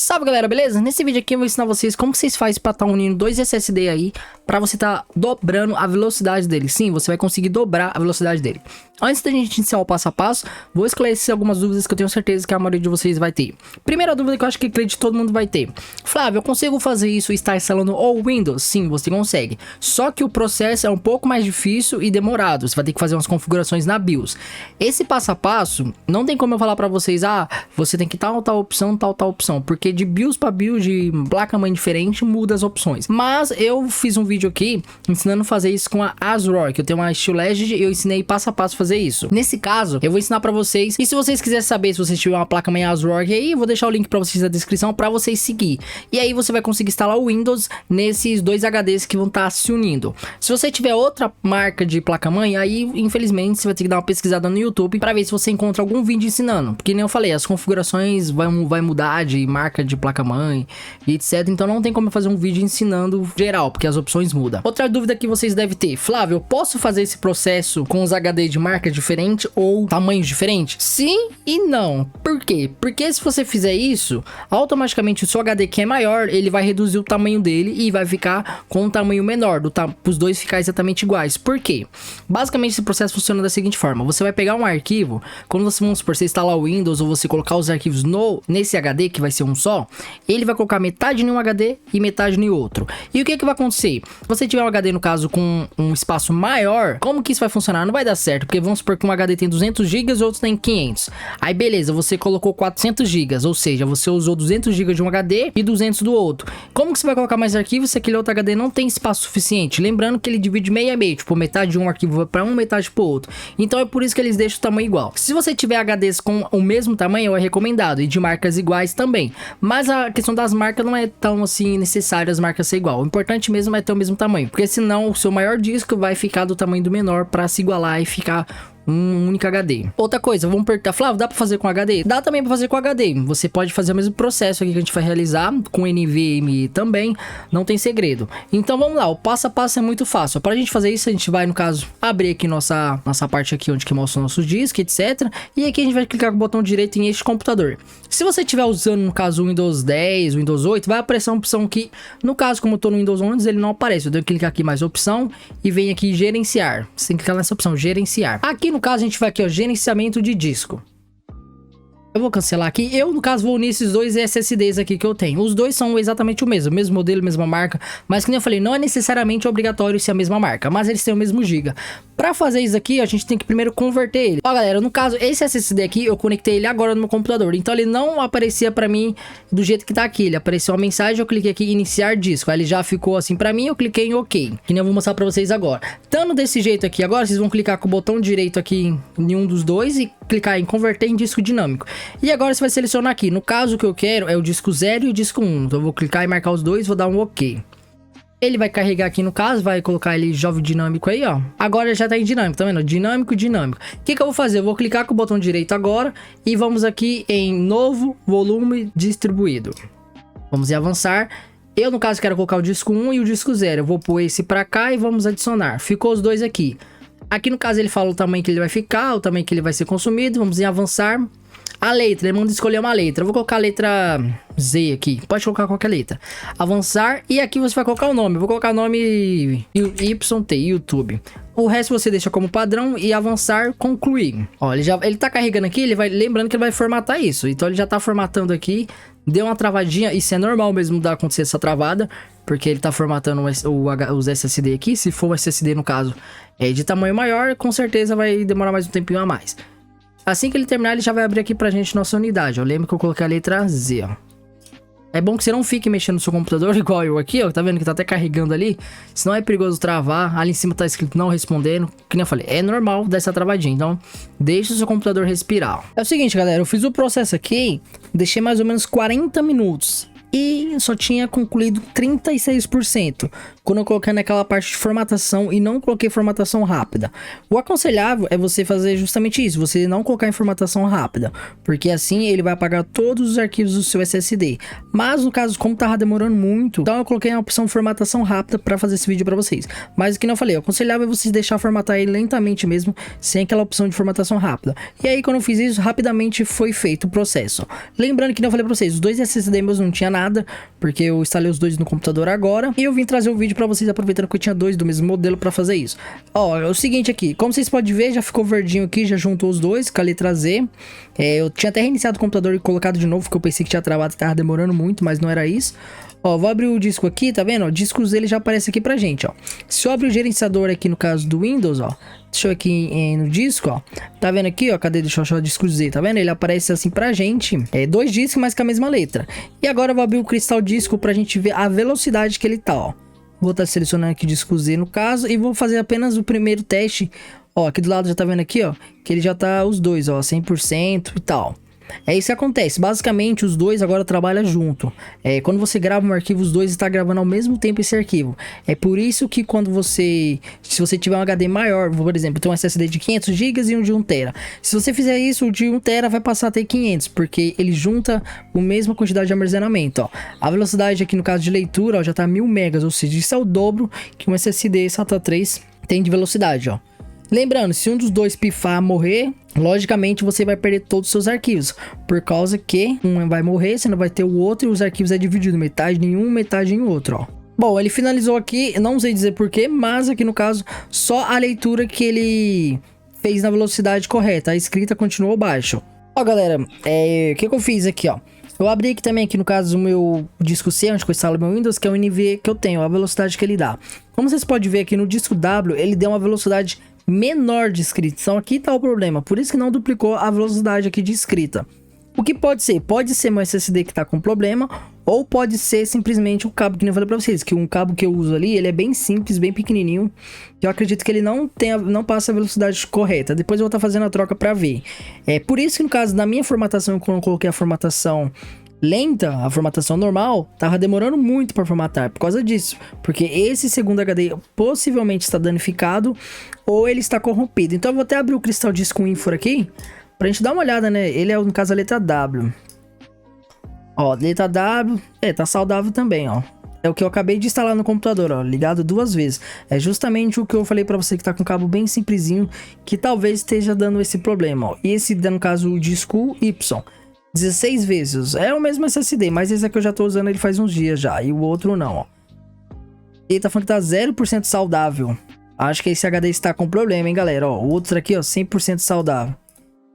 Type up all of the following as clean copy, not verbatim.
Salve galera, beleza? Nesse vídeo aqui eu vou ensinar vocês como que vocês fazem para estar unindo dois SSD aí, para você estar dobrando a velocidade dele. Sim, você vai conseguir dobrar a velocidade dele. Antes da gente iniciar o passo a passo, vou esclarecer algumas dúvidas que eu tenho certeza que a maioria de vocês vai ter. Primeira dúvida que eu acho que acredito todo mundo vai ter: Flávio, eu consigo fazer isso e estar instalando o Windows? Sim, você consegue. Só que o processo é um pouco mais difícil e demorado. Você vai ter que fazer umas configurações na BIOS. Esse passo a passo, não tem como eu falar para vocês, você tem que tal opção, tal opção, porque de BIOS para BIOS, de placa-mãe diferente, muda as opções. Mas eu fiz um vídeo aqui ensinando a fazer isso com a ASRock, que eu tenho uma Steel Legend e eu ensinei passo a passo a fazer isso. Nesse caso, eu vou ensinar pra vocês. E se vocês quiserem saber se vocês tiverem uma placa-mãe ASRock aí, eu vou deixar o link pra vocês na descrição pra vocês seguir. E aí você vai conseguir instalar o Windows nesses dois HDs que vão estar se unindo. Se você tiver outra marca de placa-mãe, aí infelizmente você vai ter que dar uma pesquisada no YouTube pra ver se você encontra algum vídeo ensinando. Porque nem eu falei, as configurações vai mudar de marca de placa-mãe e etc. Então não tem como eu fazer um vídeo ensinando geral, porque as opções mudam. Outra dúvida que vocês devem ter: Flávio, eu posso fazer esse processo com os HD de marca diferente ou tamanhos diferentes? Sim e não. Por quê? Porque se você fizer isso, automaticamente o seu HD que é maior, ele vai reduzir o tamanho dele e vai ficar com um tamanho menor, os dois ficar exatamente iguais. Por quê? Basicamente esse processo funciona da seguinte forma: você vai pegar um arquivo, quando você, vamos supor, você instalar o Windows ou você colocar os arquivos nesse HD, que vai ser um só, ele vai colocar metade em um HD e metade em outro. E o que vai acontecer? Se você tiver um HD, no caso, com um espaço maior, como que isso vai funcionar? Não vai dar certo, porque vamos supor que um HD tem 200 GB e outro tem 500. Aí beleza, você colocou 400 GB, ou seja, você usou 200 GB de um HD e 200 do outro. Como que você vai colocar mais arquivos se aquele outro HD não tem espaço suficiente? Lembrando que ele divide meio a meio, tipo, metade de um arquivo vai para um, metade para o outro. Então é por isso que eles deixam o tamanho igual. Se você tiver HDs com o mesmo tamanho, é recomendado, e de marcas iguais também. Mas a questão das marcas não é tão assim necessário as marcas ser igual. O importante mesmo é ter o mesmo tamanho, porque senão o seu maior disco vai ficar do tamanho do menor para se igualar e ficar um único HD. Outra coisa, vamos perguntar: Flávio, dá pra fazer com HD? Dá também pra fazer com HD. Você pode fazer o mesmo processo aqui que a gente vai realizar com NVMe também, não tem segredo. Então vamos lá, o passo a passo é muito fácil. Pra gente fazer isso, a gente vai, no caso, abrir aqui nossa parte aqui onde que mostra o nosso disco, etc. E aqui a gente vai clicar com o botão direito em este computador. Se você estiver usando, no caso, o Windows 10, o Windows 8, vai aparecer uma opção que, no caso, como eu tô no Windows 11, ele não aparece. Eu tenho que clicar aqui mais opção e vem aqui gerenciar. Você tem que clicar nessa opção, gerenciar. Aqui no caso a gente vai aqui, ó, gerenciamento de disco. Eu vou cancelar aqui. Eu, no caso, vou unir esses dois SSDs aqui que eu tenho. Os dois são exatamente o mesmo modelo, mesma marca. Mas, como eu falei, não é necessariamente obrigatório ser a mesma marca, mas eles têm o mesmo giga. Pra fazer isso aqui, a gente tem que primeiro converter ele. Ó, galera, no caso, esse SSD aqui, eu conectei ele agora no meu computador. Então, ele não aparecia pra mim do jeito que tá aqui. Ele apareceu uma mensagem, eu cliquei aqui em iniciar disco. Aí ele já ficou assim pra mim, eu cliquei em OK. Que nem eu vou mostrar pra vocês agora. Estando desse jeito aqui agora, vocês vão clicar com o botão direito aqui em um dos dois e clicar em converter em disco dinâmico. E agora você vai selecionar aqui. No caso, o que eu quero é o disco 0 e o disco 1. Então eu vou clicar e marcar os dois, vou dar um OK. Ele vai carregar aqui, no caso, vai colocar ele jovem dinâmico aí, ó. Agora já tá em dinâmico, tá vendo? Dinâmico. O que eu vou fazer? Eu vou clicar com o botão direito agora e vamos aqui em novo volume distribuído. Vamos em avançar. Eu, no caso, quero colocar o disco 1 e o disco 0. Eu vou pôr esse pra cá e vamos adicionar. Ficou os dois aqui. Aqui, no caso, ele fala o tamanho que ele vai ficar, o tamanho que ele vai ser consumido. Vamos em avançar. A letra, ele manda escolher uma letra. Eu vou colocar a letra Z aqui. Pode colocar qualquer letra. Avançar. E aqui você vai colocar o nome. Eu vou colocar o nome YT, YouTube. O resto você deixa como padrão e avançar, concluir. Ó, ele tá carregando aqui, lembrando que ele vai formatar isso. Então ele já tá formatando aqui. Deu uma travadinha, isso é normal mesmo de acontecer essa travada, porque ele tá formatando os SSD aqui. Se for um SSD, no caso, de tamanho maior, com certeza vai demorar mais um tempinho a mais. Assim que ele terminar, ele já vai abrir aqui pra gente nossa unidade, ó. Lembra que eu coloquei a letra Z, ó. É bom que você não fique mexendo no seu computador igual eu aqui, ó. Tá vendo que tá até carregando ali? Senão é perigoso travar. Ali em cima tá escrito não respondendo. Que nem eu falei, é normal dessa travadinha. Então, deixa o seu computador respirar, ó. É o seguinte, galera. Eu fiz o processo aqui, deixei mais ou menos 40 minutos. e só tinha concluído 36% quando eu coloquei naquela parte de formatação e não coloquei formatação rápida. O aconselhável é você fazer justamente isso, você não colocar em formatação rápida, porque assim ele vai apagar todos os arquivos do seu SSD. Mas no caso, como tava demorando muito, então eu coloquei a opção formatação rápida para fazer esse vídeo para vocês. Mas o que não falei, o aconselhável é você deixar formatar ele lentamente mesmo, sem aquela opção de formatação rápida. E aí quando eu fiz isso, rapidamente foi feito o processo. Lembrando que não falei para vocês, os dois SSD meus não tinha nada, porque eu instalei os dois no computador agora, e eu vim trazer o vídeo para vocês, aproveitando que eu tinha dois do mesmo modelo para fazer isso. Ó, é o seguinte aqui, como vocês podem ver, já ficou verdinho aqui, já juntou os dois com a letra Z. Eu tinha até reiniciado o computador e colocado de novo, porque eu pensei que tinha travado e tava demorando muito, mas não era isso. Ó, vou abrir o disco aqui, tá vendo? O disco dele já aparece aqui pra gente, ó. Se eu abrir o gerenciador aqui, no caso do Windows, ó, deixa eu aqui no disco, ó. Tá vendo aqui, ó? Cadê? Deixa eu achar o disco Z, tá vendo? Ele aparece assim pra gente. É dois discos, mas com a mesma letra. E agora eu vou abrir o Crystal Disco pra gente ver a velocidade que ele tá, ó. Vou estar selecionando aqui o disco Z no caso e vou fazer apenas o primeiro teste. Ó, aqui do lado já tá vendo aqui, ó, que ele já tá os dois, ó, 100% e tal. É isso que acontece, basicamente os dois agora trabalham junto. Quando você grava um arquivo, os dois estão gravando ao mesmo tempo esse arquivo. É por isso que quando se você tiver um HD maior, por exemplo, tem um SSD de 500 GB e um de 1 TB. Se você fizer isso, o de 1 TB vai passar a ter 500, porque ele junta a mesma quantidade de armazenamento, ó. A velocidade aqui no caso de leitura, ó, já tá 1000 MB, ou seja, isso é o dobro que um SSD SATA 3 tem de velocidade, ó. Lembrando, se um dos dois pifar, morrer, logicamente você vai perder todos os seus arquivos, por causa que um vai morrer, você não vai ter o outro e os arquivos é dividido, metade em um, metade em outro, ó. Bom, ele finalizou aqui, não sei dizer porquê, mas aqui no caso, só a leitura que ele fez na velocidade correta, a escrita continuou baixo. Ó galera, o que eu fiz aqui, ó. Eu abri aqui também, aqui no caso, o meu disco C, onde eu instalo meu Windows, que é o NV que eu tenho, a velocidade que ele dá. Como vocês podem ver aqui no disco W, ele deu uma velocidade menor de escrita. Então aqui tá o problema, por isso que não duplicou a velocidade aqui de escrita. O que pode ser? Pode ser meu SSD que tá com problema, ou pode ser simplesmente o cabo que eu falei pra vocês, que um cabo que eu uso ali, ele é bem simples, bem pequenininho, que eu acredito que ele não passa a velocidade correta. Depois eu vou estar fazendo a troca pra ver. Por isso que no caso da minha formatação, quando eu coloquei a formatação lenta, a formatação normal, tava demorando muito para formatar por causa disso, porque esse segundo HD possivelmente está danificado ou ele está corrompido. Então eu vou até abrir o Crystal Disco Info aqui pra gente dar uma olhada, né? Ele é no caso a letra W. Ó, letra W, tá saudável também, ó. É o que eu acabei de instalar no computador, ó, ligado 2 vezes. É justamente o que eu falei pra você que tá com um cabo bem simplesinho, que talvez esteja dando esse problema, ó. E esse, no caso, o disco Y. 16 vezes, é o mesmo SSD, mas esse aqui eu já tô usando ele faz uns dias já, e o outro não, ó. Ele tá falando que tá 0% saudável. Acho que esse HD está com problema, hein, galera, ó. O outro aqui, ó, 100% saudável.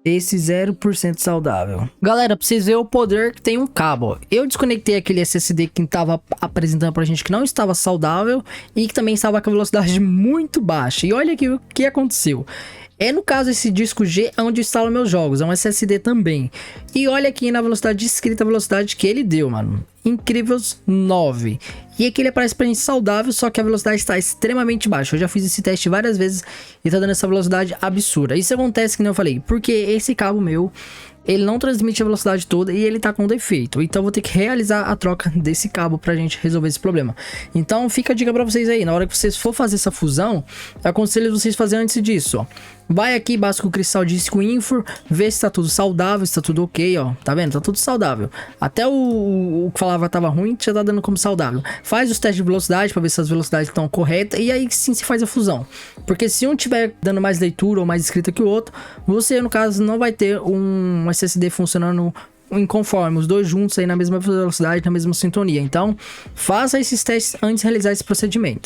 Esse 0% saudável. Galera, pra vocês verem o poder que tem um cabo, ó. Eu desconectei aquele SSD que tava apresentando pra gente que não estava saudável e que também estava com a velocidade muito baixa. E olha aqui o que aconteceu. No caso esse disco G é onde eu instalo meus jogos, é um SSD também. E olha aqui na velocidade de escrita, a velocidade que ele deu, mano. Incríveis 9. E aqui ele aparece pra gente saudável, só que a velocidade está extremamente baixa. Eu já fiz esse teste várias vezes e tá dando essa velocidade absurda. Isso acontece, que nem eu falei, porque esse cabo meu, ele não transmite a velocidade toda e ele tá com defeito. Então eu vou ter que realizar a troca desse cabo pra gente resolver esse problema. Então fica a dica pra vocês aí, na hora que vocês for fazer essa fusão, eu aconselho vocês fazerem antes disso, ó. Vai aqui, basta com o Crystal Disco Info, vê se tá tudo saudável, se tá tudo ok, ó. Tá vendo? Tá tudo saudável. Até o que falava tava ruim, já tá dando como saudável. Faz os testes de velocidade pra ver se as velocidades estão corretas e aí sim se faz a fusão. Porque se um tiver dando mais leitura ou mais escrita que o outro, você, no caso, não vai ter um SSD funcionando em conforme, os dois juntos aí na mesma velocidade, na mesma sintonia. Então, faça esses testes antes de realizar esse procedimento.